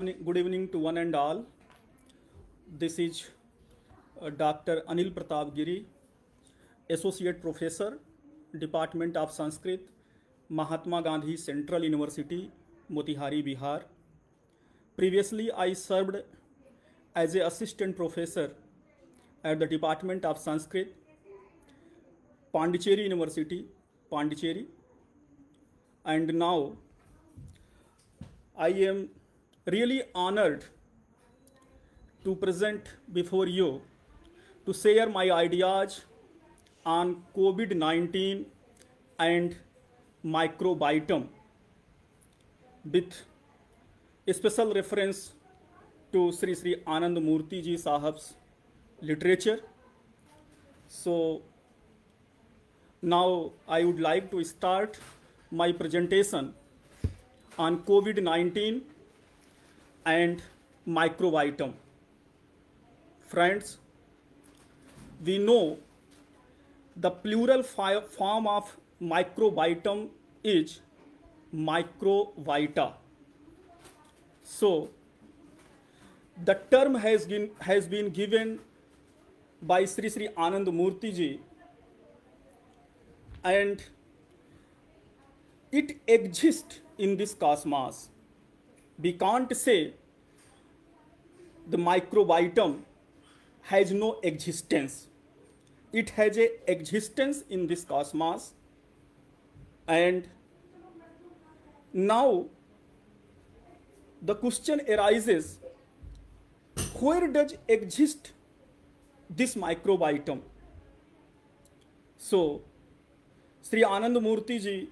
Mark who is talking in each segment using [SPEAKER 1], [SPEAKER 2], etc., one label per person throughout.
[SPEAKER 1] Good evening to one and all. This is Dr. Anil Pratap Giri, Associate Professor, Department of Sanskrit, Mahatma Gandhi Central University, Motihari, Bihar. Previously, I served as an assistant professor at the Department of Sanskrit, Pondicherry University, Pondicherry. And now I am really honored to present before you to share my ideas on COVID-19 and microbiome with a special reference to Sri Anand Murthy ji Sahab's literature. So now I would like to start my presentation on COVID-19 and microbiome. Friends, we know the plural form of microbiome is microvita. So the term has been given by Sri Anand Murthy ji, and it exists in this cosmos. We can't say the microbiome has no existence. It has an existence in this cosmos. And now the question arises, where does exist this microbiome? So Sri Anand Murthy ji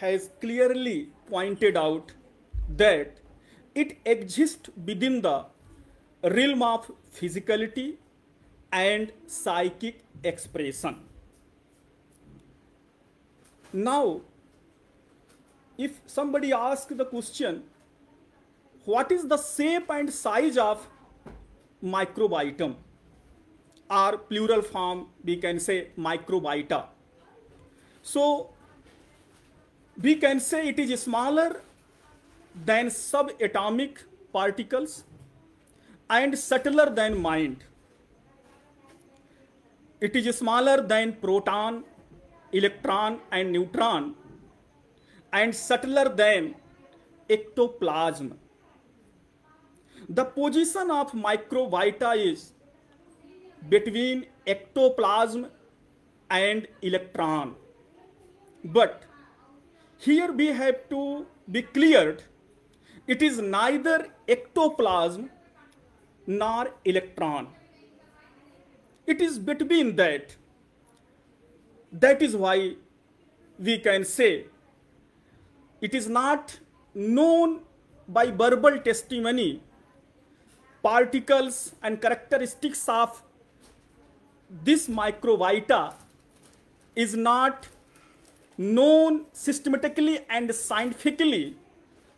[SPEAKER 1] has clearly pointed out that it exists within the realm of physicality and psychic expression. Now, if somebody asks the question, what is the shape and size of microbiome, or plural form we can say microbita? So we can say it is smaller than subatomic particles and subtler than mind. It is smaller than proton, electron and neutron, and subtler than ectoplasm. The position of microvita is between ectoplasm and electron. But here we have to be cleared, it is neither ectoplasm nor electron. It is between that. That is why we can say it is not known by verbal testimony. Particles and characteristics of this microvita is not known systematically and scientifically.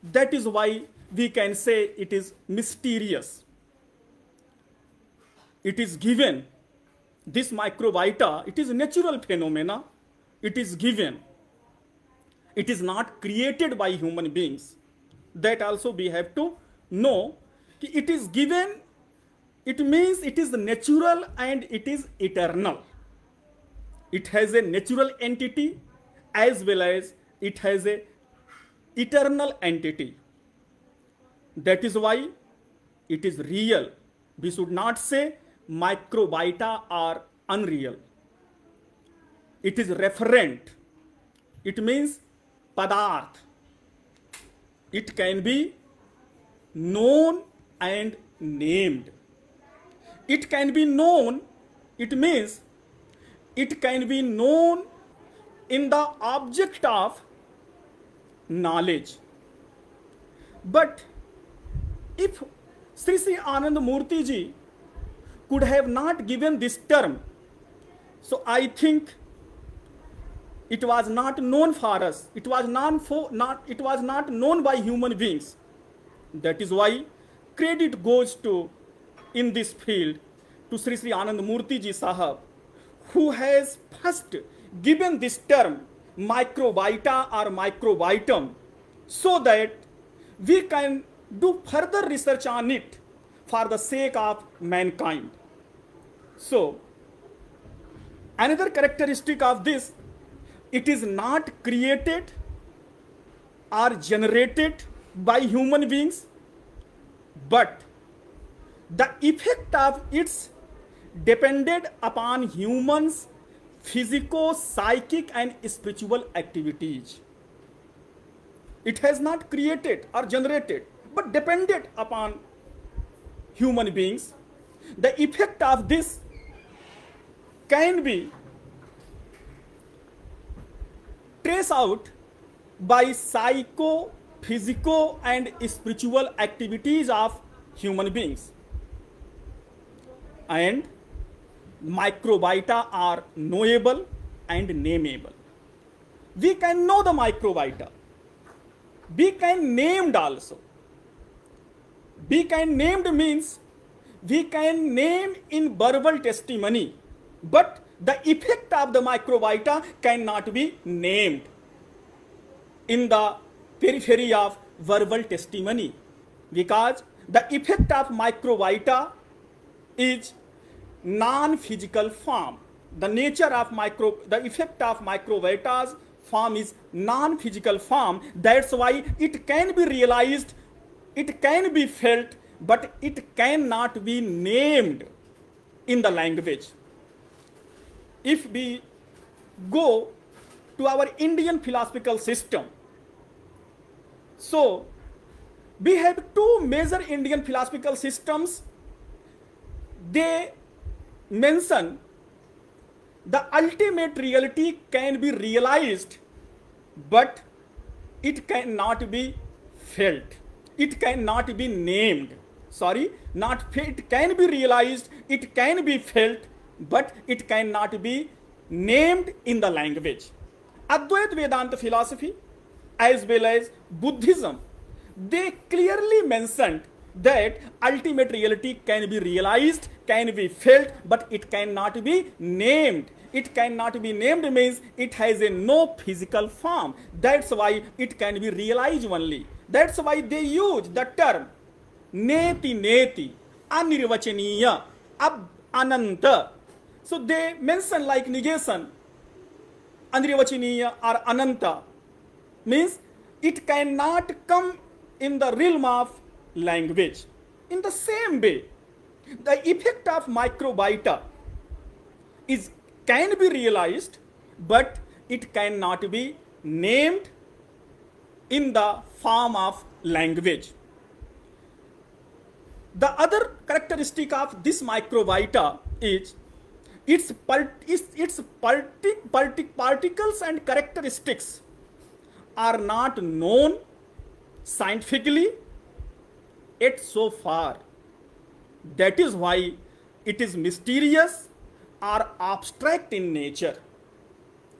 [SPEAKER 1] That is why we can say it is mysterious. It is given, this microvita, it is a natural phenomena. It is given. It is not created by human beings. That also we have to know. It is given, it means it is natural and it is eternal. It has a natural entity as well as it has a eternal entity. That is why it is real. We should not say microvita are unreal. It is referent. It means padarth. It can be known and named. It can be known, it means it can be known in the object of knowledge. But if Sri Anand Murthy ji could have not given this term, so I think it was not known for us. It was not known by human beings. That is why credit goes to, in this field, to Sri Anand Murthy ji Sahab, who has first given this term microvita or microbiome, so that we can do further research on it for the sake of mankind. So, another characteristic of this, it is not created or generated by human beings, but the effect of its depended upon humans' physico, psychic and spiritual activities. It has not created or generated, but depended upon human beings. The effect of this can be traced out by psycho, physico and spiritual activities of human beings. And microbiota are knowable and nameable. We can know the microbiota. We can named also. We can named means we can name in verbal testimony, but the effect of the microbiota cannot be named in the periphery of verbal testimony, because the effect of microbiota is non-physical form. The nature of the effect of microbiota's form is non-physical form. That's why it can be realized, it can be felt, but it cannot be named in the language. If we go to our Indian philosophical system, so we have two major Indian philosophical systems. They mention the ultimate reality can be realized, but it cannot be felt. It cannot be named. Sorry, not felt. It can be realized, it can be felt, but it cannot be named in the language. Advaita Vedanta philosophy as well as Buddhism, they clearly mentioned that ultimate reality can be realized, can be felt, but it cannot be named. It cannot be named means it has a no physical form. That's why it can be realized only. That's why they use the term neti neti, anirvachaniya, ananta. So they mention like negation, anirvachaniya or ananta, means it cannot come in the realm of language. In the same way, the effect of microbiota can be realized, but it cannot be named in the form of language. The other characteristic of this microbiota is its particles and characteristics are not known scientifically yet so far. That is why it is mysterious or abstract in nature.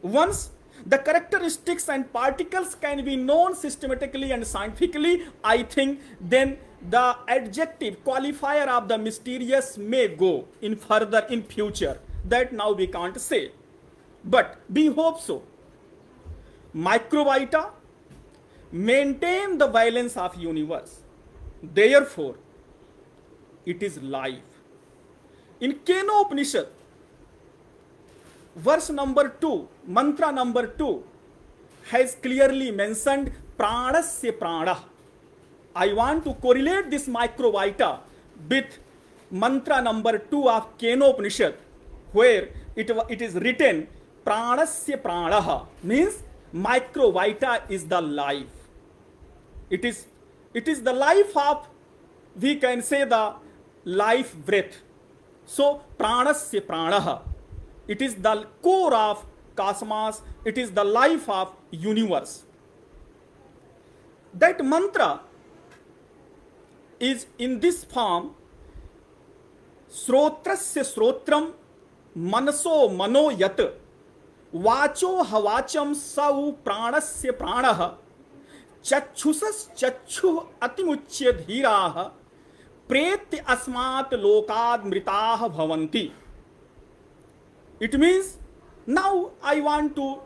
[SPEAKER 1] Once the characteristics and particles can be known systematically and scientifically, I think then the adjective qualifier of the mysterious may go in further in future. That now we can't say, but we hope so. Microbiota maintain the balance of universe. Therefore, it is life. In Keno Upanishad, verse number 2, mantra number 2 has clearly mentioned pranasya prana. I want to correlate this microbiota with mantra number 2 of Keno Upanishad, where it is written pranasya prana, means microbiota is the life. It is the life of, we can say, the life breath. So pranasya prana, it is the core of cosmos, it is the life of universe. That mantra is in this form: srotrasya srotram, manaso mano yat, vacho havacham sau pranasya pranaha, चक्षुषस चक्षु अतिमुच्य धीराः प्रेत्य अस्मात् लोकाद् मृताः भवन्ति. It means now I want to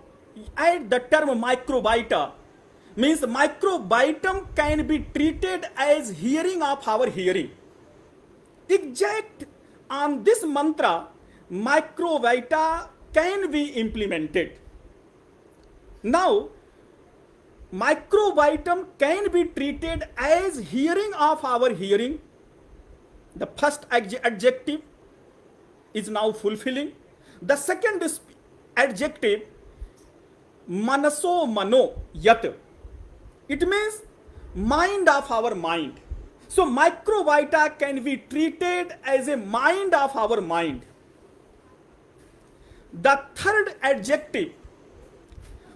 [SPEAKER 1] add the term microbiota. means microbiome can be treated as hearing of our hearing. Exact on this mantra, microbiota can be implemented. Now, microbiome can be treated as hearing of our hearing. The first adjective is now fulfilling. The second adjective, manaso mano yat. It means mind of our mind. So microbiota can be treated as a mind of our mind. The third adjective,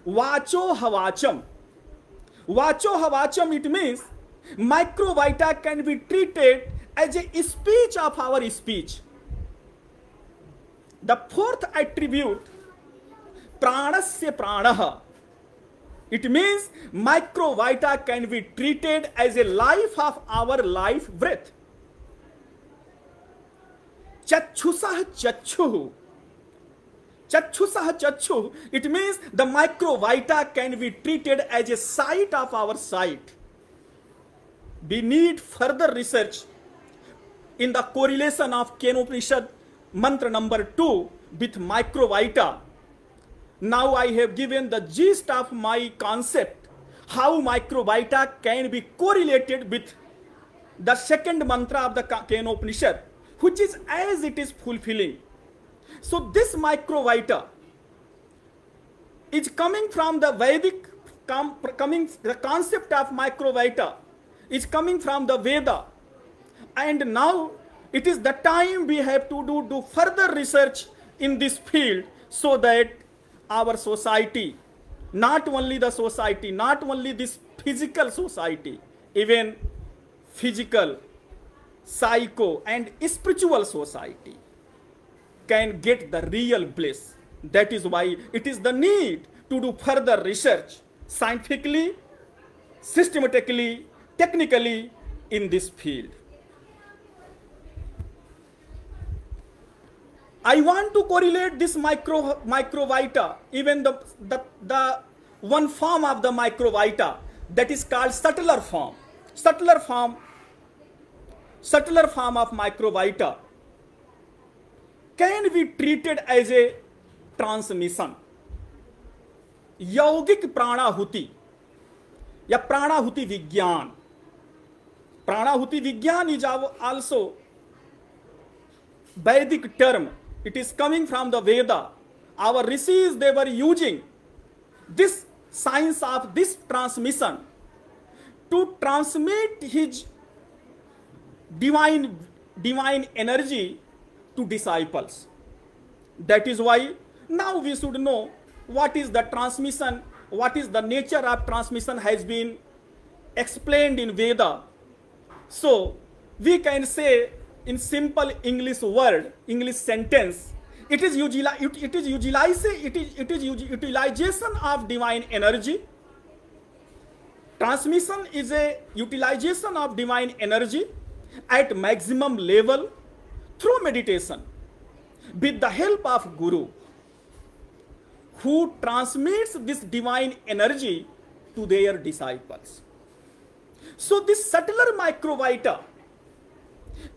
[SPEAKER 1] vacho havacham. Vacho havacham, it means microbiota can be treated as a speech of our speech. The fourth attribute, pranasya pranaha. It means microbiota can be treated as a life of our life breath. Chachusah chachu. Chachusah chachu. It means the microbiota can be treated as a sight of our sight. We need further research in the correlation of Kenopanishad mantra number 2 with microbiota. Now I have given the gist of my concept, how microbiota can be correlated with the second mantra of the Kenopanishad, which is as it is fulfilling. So this microbiota is coming from the Vedic, the concept of microbiota is coming from the Veda. And now it is the time we have to do further research in this field, so that our society, not only the society, not only this physical society, even physical, psycho and spiritual society can get the real bliss. That is why it is the need to do further research scientifically, systematically, technically in this field. I want to correlate this microbiota, even the one form of the microbiota that is called subtler form. Subtler form of microbiota can be treated as a transmission. Yogic pranahuti या pranahuti vigyan. Pranahuti vigyan is also Vedic term. It is coming from the Veda. Our rishis, they were using this science of this transmission to transmit his divine energy to disciples. That is why now we should know what is the transmission, what is the nature of transmission has been explained in Veda. So we can say in simple English word, English sentence, it is utilization of divine energy. Transmission is a utilization of divine energy at maximum level through meditation with the help of Guru, who transmits this divine energy to their disciples. So this subtler microbiota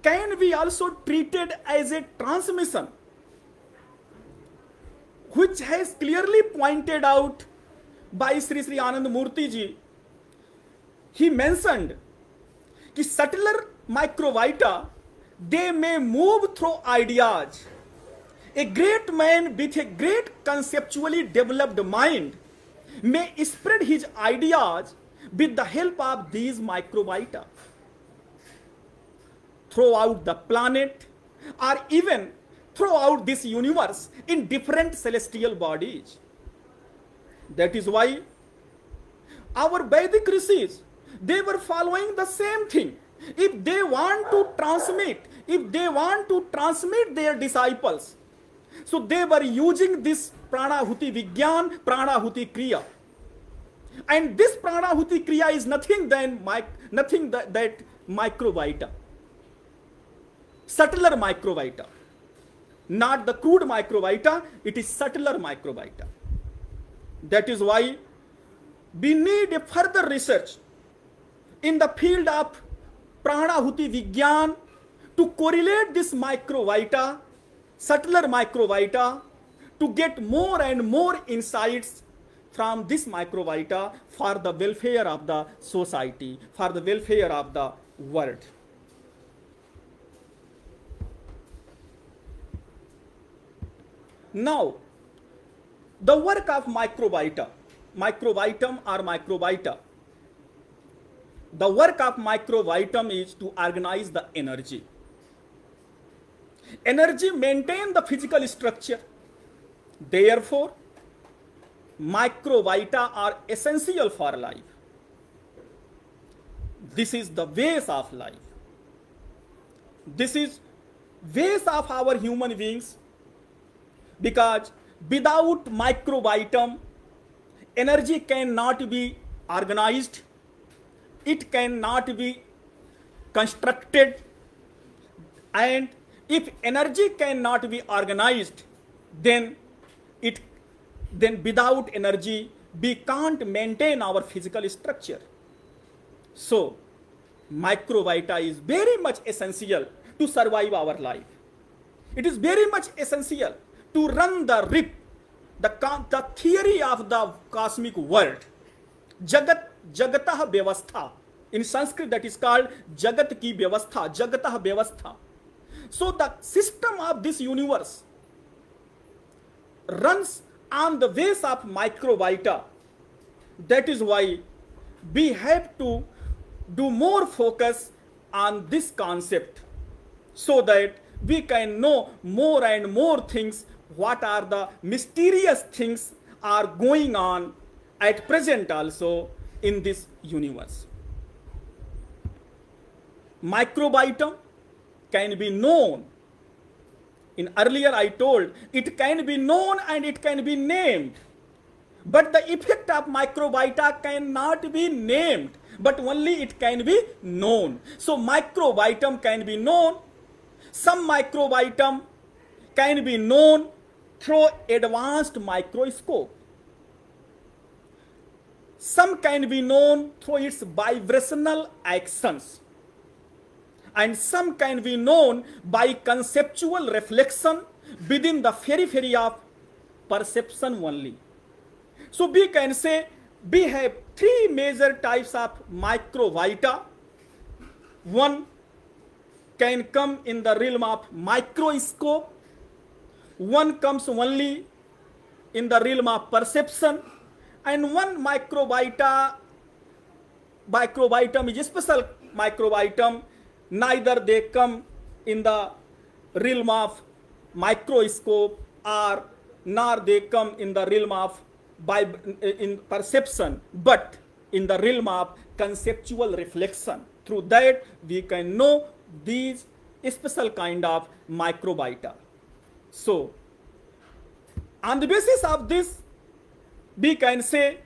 [SPEAKER 1] can be also treated as a transmission, which has clearly pointed out by Sri Anand Murthy ji. He mentioned that subtler microbiota, they may move through ideas. A great man with a great conceptually developed mind may spread his ideas with the help of these microbiota throughout the planet, or even throughout this universe in different celestial bodies. That is why our Vedic rishis, they were following the same thing. If they want to transmit their disciples, so they were using this pranahuti vigyan, pranahuti kriya. And this pranahuti kriya is nothing that microbiota. Subtler microbiota. Not the crude microbiota, it is subtler microbiota. That is why we need a further research in the field of Pranahuti Vigyan to correlate this microvita, subtler microvita, to get more and more insights from this microvita for the welfare of the society, for the welfare of the world. Now, the work of microvita, microbiome or microvita, the work of microbiome is to organize the energy. Energy maintain the physical structure. Therefore, microvita are essential for life. This is the base of life. This is base of our human beings, because without microbiome, energy cannot be organized, it cannot be constructed, and if energy cannot be organized, then without energy we can't maintain our physical structure. So microvita is very much essential to survive our life. It is very much essential to run the theory of the cosmic world. Jagatah Vyavastha. In Sanskrit that is called Jagat ki Vyavastha, Jagatah Vyavastha. So the system of this universe runs on the base of microvita. That is why we have to do more focus on this concept, so that we can know more and more things, what are the mysterious things are going on at present also in this universe. Microbiome can be known. In earlier I told, it can be known and it can be named. But the effect of microvita cannot be named, but only it can be known. So microbiome can be known. Some microbiome can be known through advanced microscope. Some can be known through its vibrational actions. And some can be known by conceptual reflection within the periphery of perception only. So we can say we have three major types of microvita. One can come in the realm of microscope. One comes only in the realm of perception. And one microbiome is a special microbiome. Neither they come in the realm of microscope nor they come in the realm of in perception, but in the realm of conceptual reflection. Through that we can know these special kind of microvita. So on the basis of this, we can say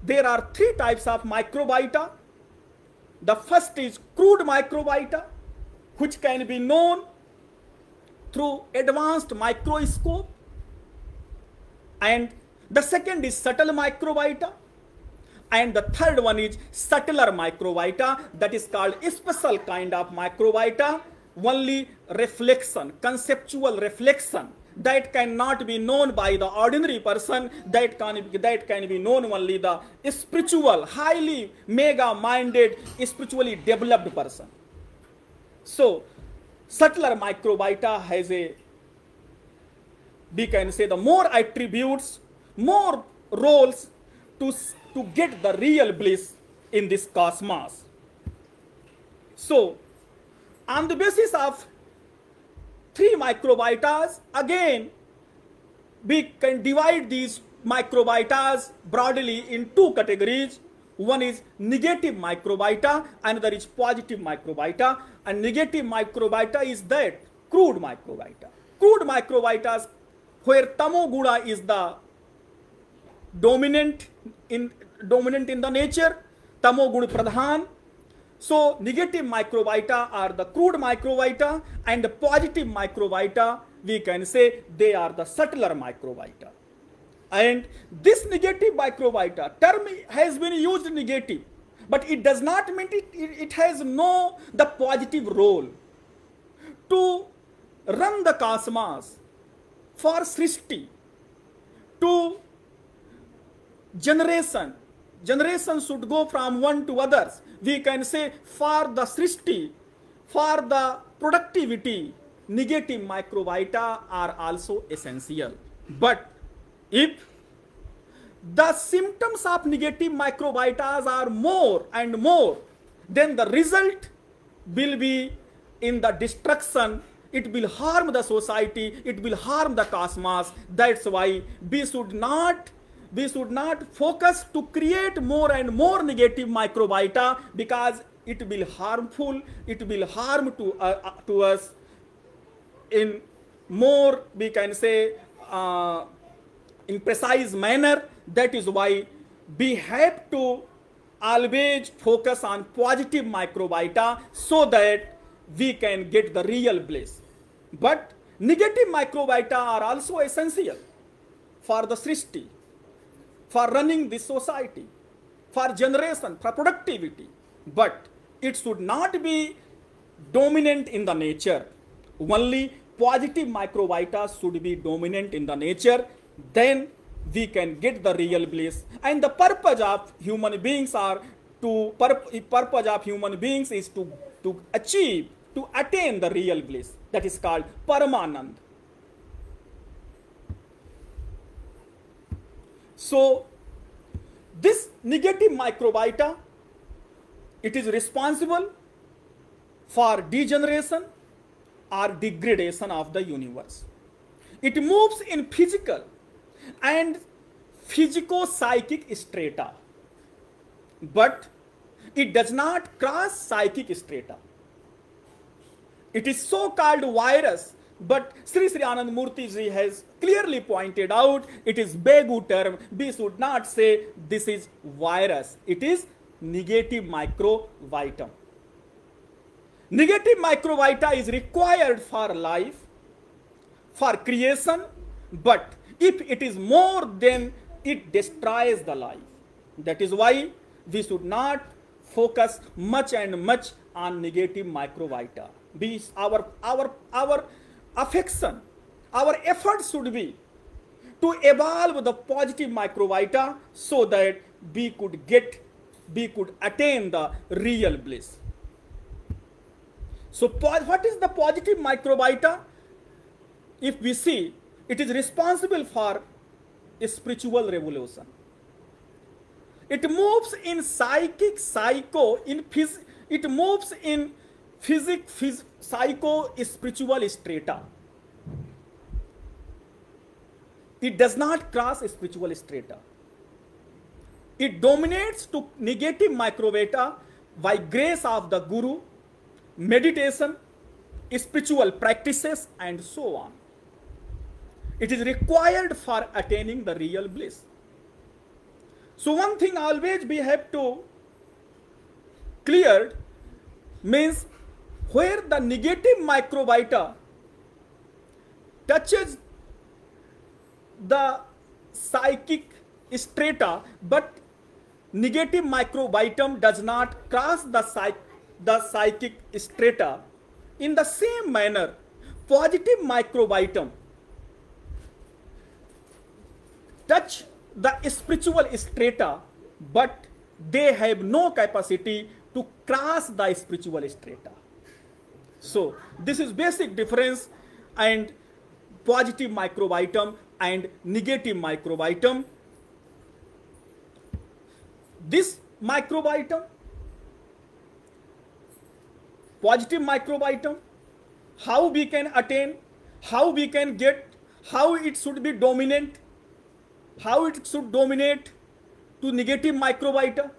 [SPEAKER 1] there are three types of microvita. The first is crude microvita, which can be known through advanced microscope. And the second is subtle microvita. And the third one is subtler microvita, that is called a special kind of microvita, only reflection, conceptual reflection, that cannot be known by the ordinary person, that can be known only the spiritual, highly mega-minded, spiritually developed person. So subtler microvita has we can say the more attributes, more roles to get the real bliss in this cosmos. So on the basis of three microbitas, again we can divide these microbitas broadly in two categories. One is negative microbita, another is positive microbita. And negative microbita is that crude microbita. Crude microbitas where tamoguna is the dominant in the nature, tamoguna pradhan. So negative microbita are the crude microbita, and the positive microbita we can say they are the subtler microbita. And this negative microbiota term has been used negative, but it does not mean it has no the positive role to run the cosmos, for Srishti, to generation. Generation should go from one to others. We can say for the Srishti, for the productivity, negative microbiota are also essential. But if the symptoms of negative microbiota are more and more, then the result will be in the destruction. It will harm the society, it will harm the cosmos. That's why we should not focus to create more and more negative microbiota, because it will harmful, it will harm to us in more, we can say, in precise manner. That is why we have to always focus on positive microbiota so that we can get the real bliss. But negative microbiota are also essential for the Srishti, for running this society, for generation, for productivity. But it should not be dominant in the nature. Only positive microbiota should be dominant in the nature. Then we can get the real bliss. And the purpose of human beings is to achieve, to attain the real bliss. That is called Paramanand. So this negative microbiota, it is responsible for degeneration or degradation of the universe. It moves in physical and physico-psychic strata, but it does not cross psychic strata. It is so-called virus, but Sri Anand Murthy ji has clearly pointed out it is Begu term. We should not say this is virus. It is negative microbiota. Negative microbiota is required for life, for creation, but if it is more, then it destroys the life. That is why we should not focus much and much on negative microbiota. Our affection, our efforts should be to evolve the positive microbiota so that we could attain the real bliss. So what is the positive microbiota? If we see, it is responsible for a spiritual revolution. It moves in psychic, psycho, it moves in psycho, spiritual strata. It does not cross spiritual strata. It dominates to negative microbiota by grace of the Guru, meditation, spiritual practices, and so on. It is required for attaining the real bliss. So one thing always we have to clear means where the negative microbiota touches the psychic strata, but negative microbiome does not cross the psychic strata. In the same manner, positive microbiome touch the spiritual strata, but they have no capacity to cross the spiritual strata. So this is basic difference and positive microbiome and negative microbiome. This microbiome, positive microbiome, how we can attain, how we can get, how it should be dominant, how it should dominate to negative microbiota?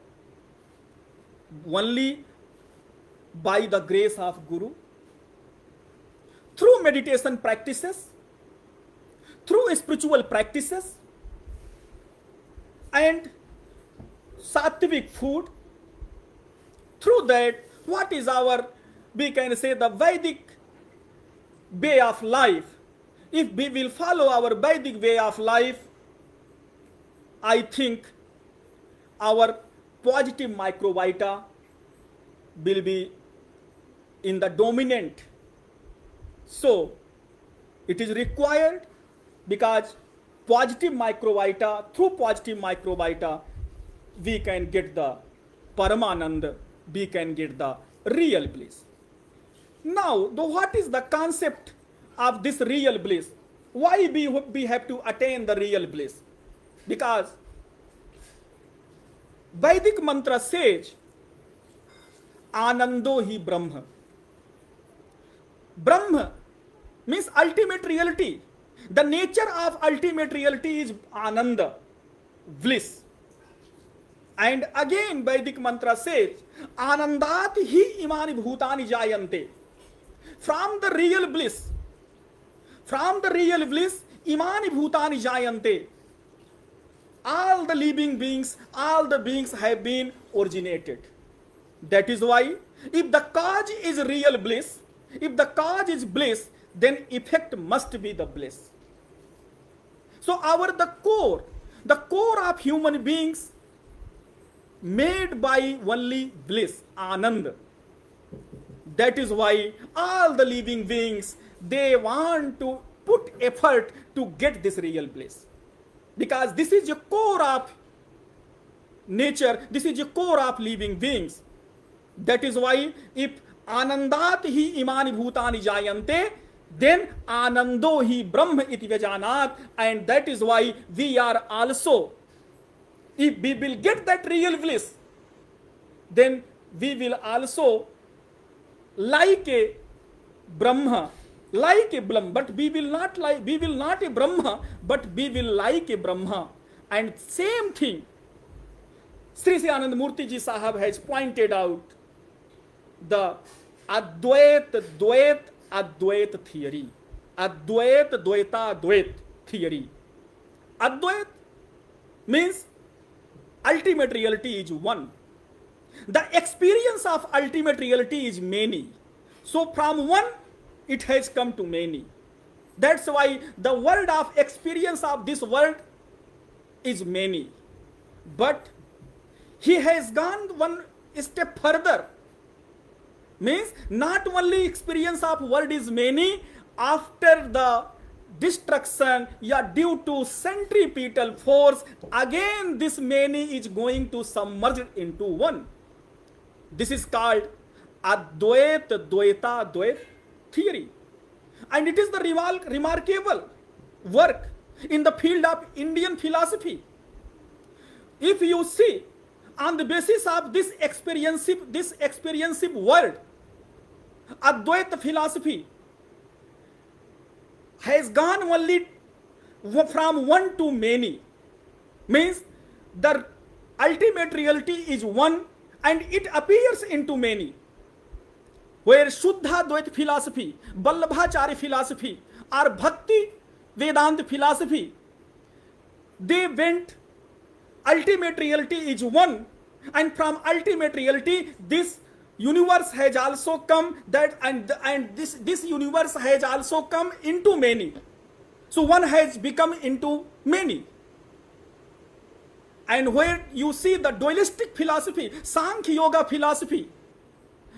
[SPEAKER 1] Only by the grace of Guru, through meditation practices, through spiritual practices, and sattvic food. Through that, what is our, we can say, the Vedic way of life. If we will follow our Vedic way of life, I think our positive microbiota will be in the dominant. So it is required, because positive microbiota, through positive microbiota, we can get the Paramananda, we can get the real bliss. Now, what is the concept of this real bliss? Why we have to attain the real bliss? Because Vedic mantra says, Anando hi Brahma. Brahma means ultimate reality. The nature of ultimate reality is Ananda, bliss. And again Vedic mantra says, Anandat hi imani bhutani jayante. From the real bliss, imani bhutani jayante. All the living beings, all the beings have been originated. That is why, if the cause is real bliss, if the cause is bliss, then effect must be the bliss. So the core of human beings made by only bliss, Ananda. That is why all the living beings, they want to put effort to get this real bliss. Because this is the core of nature, this is the core of living beings. That is why if Anandat hi imani bhutani jayante, then Anando hi Brahma iti vyajanat, and that is why we are also, if we will get that real bliss, then we will also like a Brahma, but we will not a Brahma, but we will like a Brahma. And same thing, Sri Anand Murti ji Sahab has pointed out the Advait theory. Advait theory. Advait means ultimate reality is one. The experience of ultimate reality is many. So from one, it has come to many. That's why the world of experience of this world is many. But he has gone one step further. Means not only experience of world is many, after the destruction, due to centripetal force, again this many is going to submerge into one. This is called Advait theory. And it is the remarkable work in the field of Indian philosophy. If you see, on the basis of this experiensive world, Advaita philosophy has gone only from one to many. Means the ultimate reality is one and it appears into many. Where Shuddha Dvaita philosophy, Vallabhacharya philosophy, or Bhakti Vedanta philosophy, they went ultimate reality is one, and from ultimate reality this universe has also come, and this universe has also come into many. So one has become into many. And where you see the dualistic philosophy, Sankhya Yoga philosophy,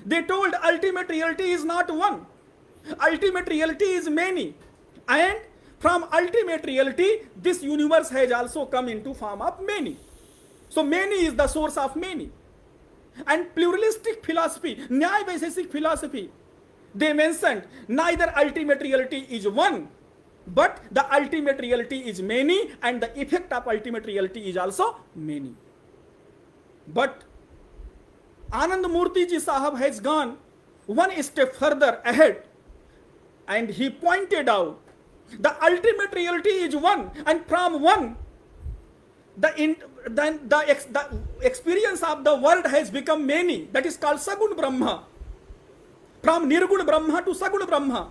[SPEAKER 1] they told ultimate reality is not one. Ultimate reality is many. And from ultimate reality, this universe has also come into form of many. So many is the source of many. And pluralistic philosophy, Nyaya Vaisheshik philosophy, they mentioned neither ultimate reality is one, but the ultimate reality is many, and the effect of ultimate reality is also many. But Anand Murti ji Sahab has gone one step further ahead, and he pointed out the ultimate reality is one, and from one, the experience of the world has become many. That is called Sagun Brahma. From Nirgun Brahma to Sagun Brahma.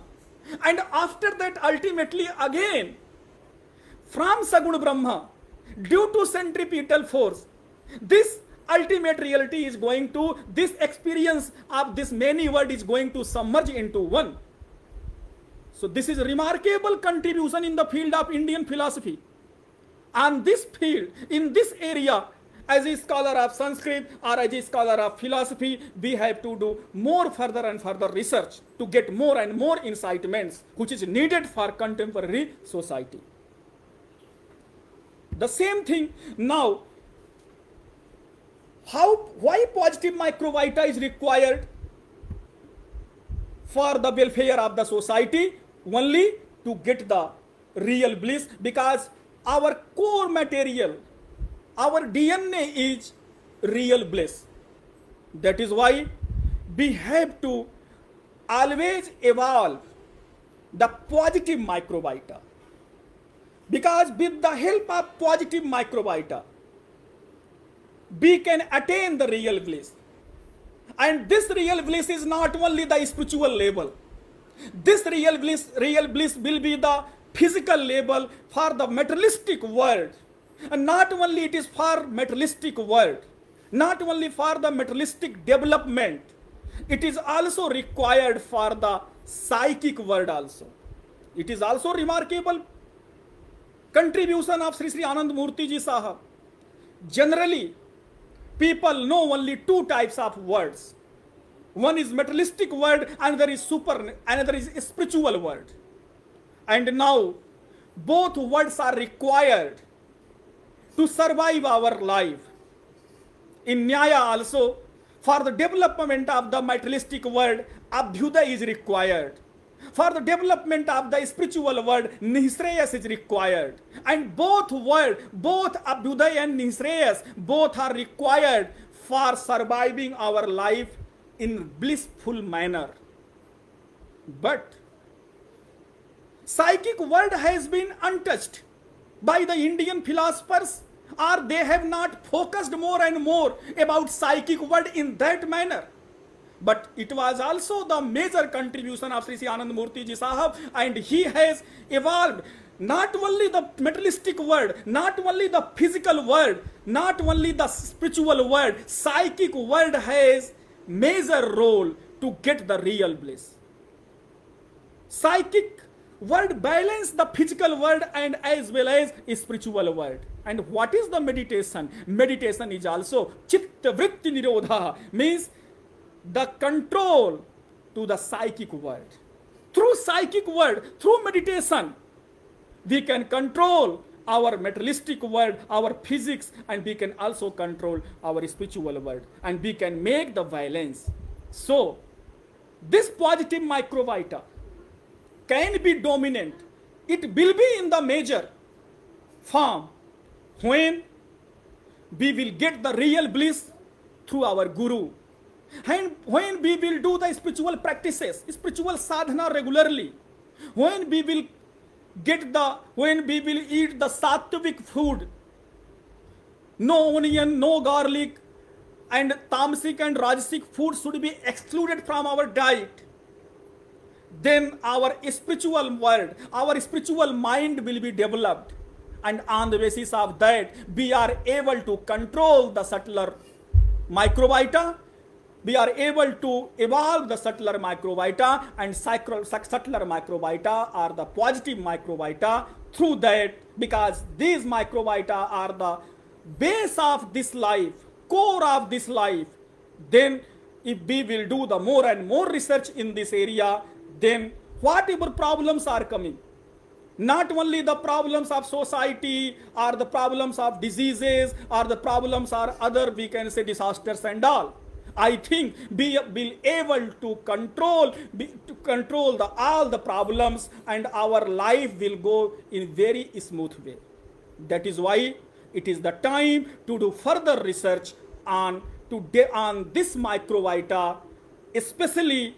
[SPEAKER 1] And after that, ultimately again, from Sagun Brahma, due to centripetal force, this ultimate reality is going to, this experience of this many world is going to submerge into one. So this is a remarkable contribution in the field of Indian philosophy. on this field, in this area, as a scholar of Sanskrit or as a scholar of philosophy, we have to do more further and further research to get more and more incitements which is needed for contemporary society. The same thing now, why positive microvita is required for the welfare of the society? Only to get the real bliss, because our core material, our DNA is real bliss. That is why we have to always evolve the positive microvita, because with the help of positive microvita we can attain the real bliss. And this real bliss is not only the spiritual level. This real bliss will be the physical level for the materialistic world. And not only it is for materialistic world, not only for the materialistic development, it is also required for the psychic world also. It is also remarkable contribution of Sri Sri Anand Murthy Ji Sahab. Generally, people know only two types of words. One is materialistic word, another is spiritual word. And now both words are required to survive our life. In Nyaya also, for the development of the materialistic world, Abhyuday is required. For the development of the spiritual world, Nishreyas is required. And both words, both Abhyuday and Nishreyas, both are required for surviving our life in blissful manner. But psychic world has been untouched by the Indian philosophers, or they have not focused more and more about psychic world in that manner. But it was also the major contribution of Sri Sri Anand Murthy Ji Sahab, and he has evolved not only the materialistic world, not only the physical world, not only the spiritual world, psychic world has major role to get the real bliss. Psychic world balance the physical world and as well as spiritual world. And what is the meditation? Meditation is also chitta vritti nirodha, means the control to the psychic world. Through psychic world, through meditation, we can control our materialistic world, our physics, and we can also control our spiritual world, and we can make the balance. So this positive microvita can be dominant. It will be in the major form when we will get the real bliss through our guru, and when we will do the spiritual practices, spiritual sadhana regularly, when we will eat the sattvic food, no onion, no garlic, and tamasic and rajasic food should be excluded from our diet. Then our spiritual world, our spiritual mind will be developed, and on the basis of that we are able to control the subtler microvita. We are able to evolve the subtler microvita, and subtler microvita are the positive microvita. Through that, because these microvita are the base of this life, core of this life, then if we will do the more and more research in this area, then whatever problems are coming, not only the problems of society or the problems of diseases or the problems or other, we can say, disasters and all, I think we will able to control all the problems, and our life will go in very smooth way. That is why it is the time to do further research on this microvita, especially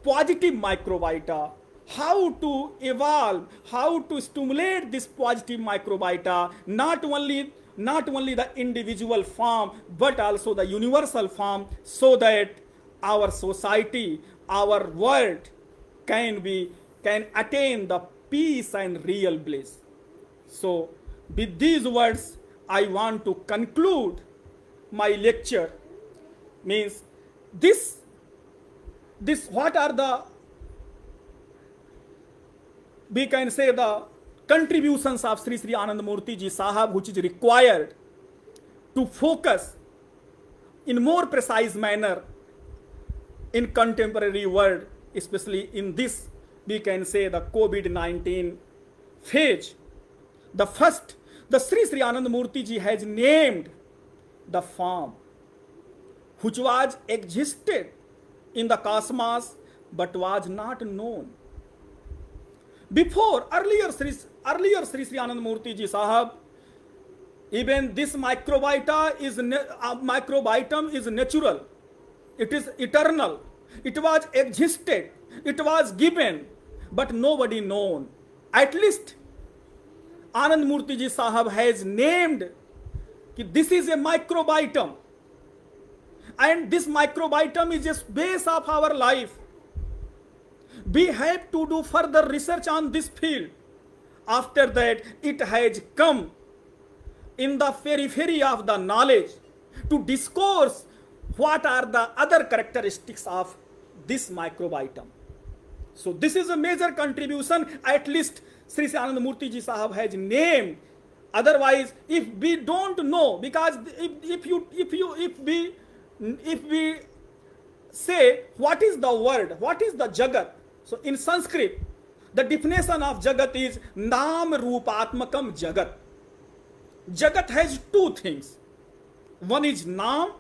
[SPEAKER 1] positive microvita, how to evolve, how to stimulate this positive microvita, not only the individual form but also the universal form, so that our society, our world can attain the peace and real bliss. So with these words I want to conclude my lecture. Means this what are the, we can say, the contributions of Sri Sri Anand Murthy Ji Sahab, which is required to focus in more precise manner in contemporary world, especially in this, we can say, the COVID-19 phase. The first, the Sri Sri Anand Murthy Ji has named the form which was existed in the cosmos but was not known. Before, earlier Sri Sri Anand Murthy Ji Sahab, even this microbiota is microbiome is natural, it is eternal, it was existed, it was given, but nobody known. At least Anand Murthy Ji Sahab has named that this is a microbiome, and this microbiome is just base of our life. We have to do further research on this field. After that, it has come in the periphery of the knowledge to discourse what are the other characteristics of this microbiome. So this is a major contribution, at least Sri Sri Anand Murthy Ji Sahab has named. Otherwise, if we don't know, because if we say what is the word, what is the Jagat? So in Sanskrit, the definition of Jagat is Nam Rupatmakam Jagat. Jagat has two things. One is Nam,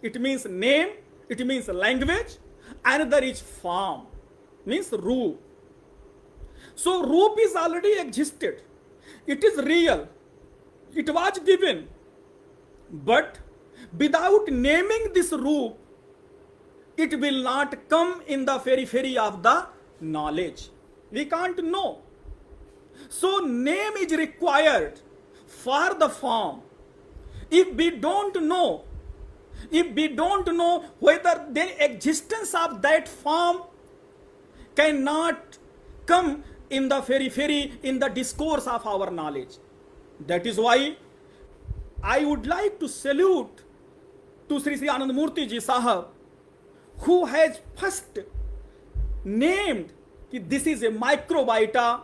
[SPEAKER 1] it means name, it means language. Another is form, means Roop. So Roop is already existed. It is real. It was given. But without naming this Roop, it will not come in the periphery of the knowledge. We can't know. So name is required for the form. If we don't know whether the existence of that form cannot come in the periphery, in the discourse of our knowledge. That is why I would like to salute to Sri Sri Anand Murthy Ji Sahab, who has first named that this is a microbiota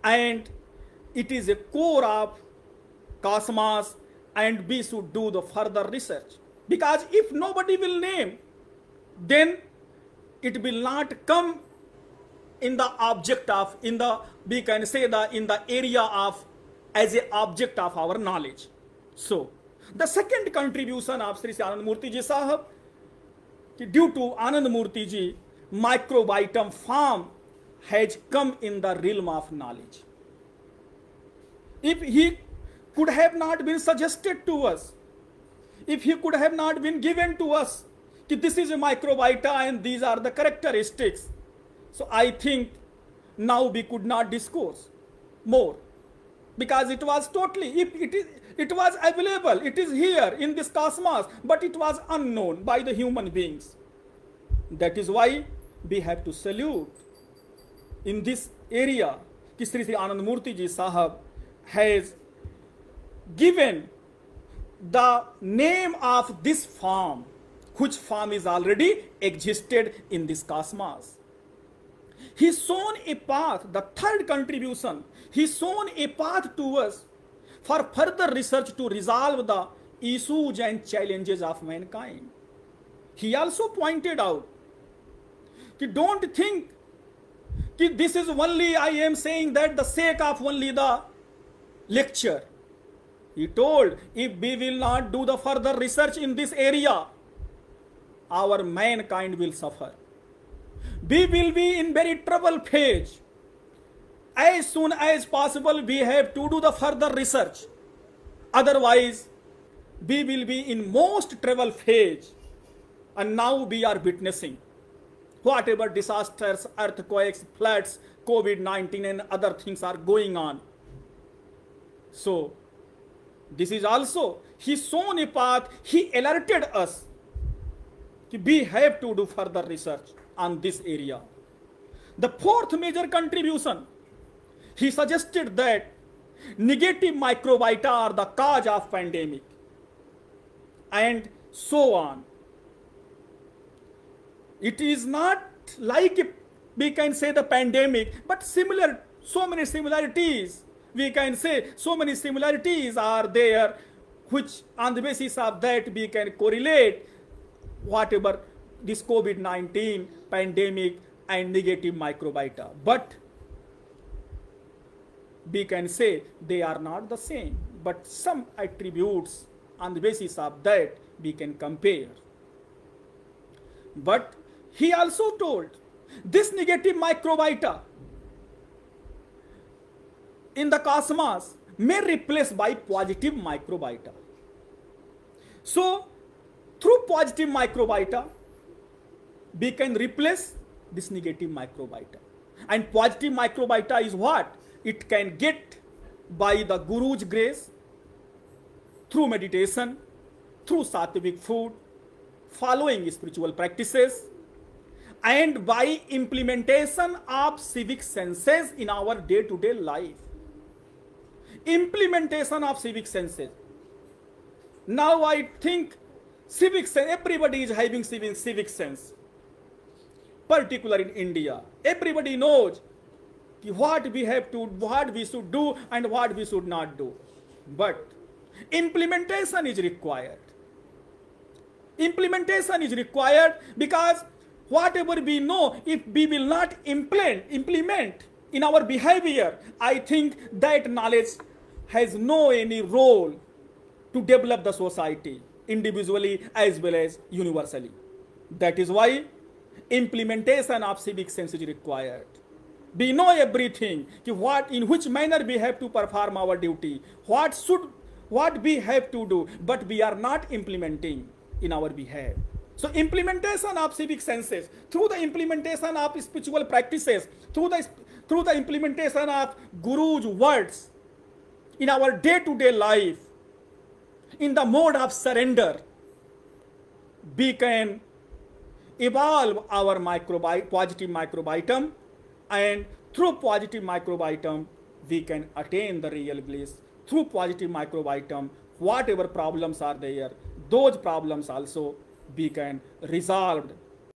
[SPEAKER 1] and it is a core of cosmos, and we should do the further research. Because if nobody will name, then it will not come in the object of, in the, we can say in the area of, as a object of our knowledge. So the second contribution of Sri Sri Anand Murthy Ji Sahab, due to Anand Murthy Ji, microbiome form has come in the realm of knowledge. If he could have not been suggested to us, if he could have not been given to us, that this is a microbiota and these are the characteristics, so I think now we could not discourse more, because it was totally, it was available, it is here in this cosmos, but it was unknown by the human beings. That is why we have to salute in this area, Sri Sri Anand Murthy Ji Sahab has given the name of this form, which form is already existed in this cosmos. He shown a path, the third contribution, he shown a path to us for further research to resolve the issues and challenges of mankind. He also pointed out, don't think this is only, I am saying that the sake of only the lecture. He told, if we will not do the further research in this area, our mankind will suffer. We will be in very trouble phase. As soon as possible, we have to do the further research. Otherwise, we will be in most trouble phase. And now we are witnessing whatever disasters, earthquakes, floods, COVID-19 and other things are going on. So, this is also, he shown a path, he alerted us. We have to do further research on this area. The fourth major contribution, he suggested that negative microbiota are the cause of pandemic, and so on. It is not like we can say the pandemic, but similar, so many similarities we can say so many similarities are there, which on the basis of that we can correlate whatever this COVID-19 pandemic and negative microbiota. But we can say they are not the same, but some attributes on the basis of that we can compare. But he also told this negative microbiota in the cosmos may replace by positive microbiota. So through positive microbiota we can replace this negative microbiota. And positive microbiota is what? It can get by the Guru's grace, through meditation, through sattvic food, following spiritual practices, and by implementation of civic senses in our day-to-day life. Implementation of civic senses. Now I think civic sense, everybody is having civic sense, particularly in India. Everybody knows what we have to, what we should do and what we should not do. But implementation is required. Implementation is required because whatever we know, if we will not implement in our behavior, I think that knowledge has no any role to develop the society individually as well as universally. That is why implementation of civic sense is required. We know everything, what, in which manner we have to perform our duty, what we have to do, but we are not implementing in our behavior. So implementation of civic senses, through the implementation of spiritual practices, through the implementation of Guru's words in our day-to-day life, in the mode of surrender, we can evolve our positive microbiome, and through positive microbiome we can attain the real bliss. Through positive microbiome, whatever problems are there, those problems also we can resolve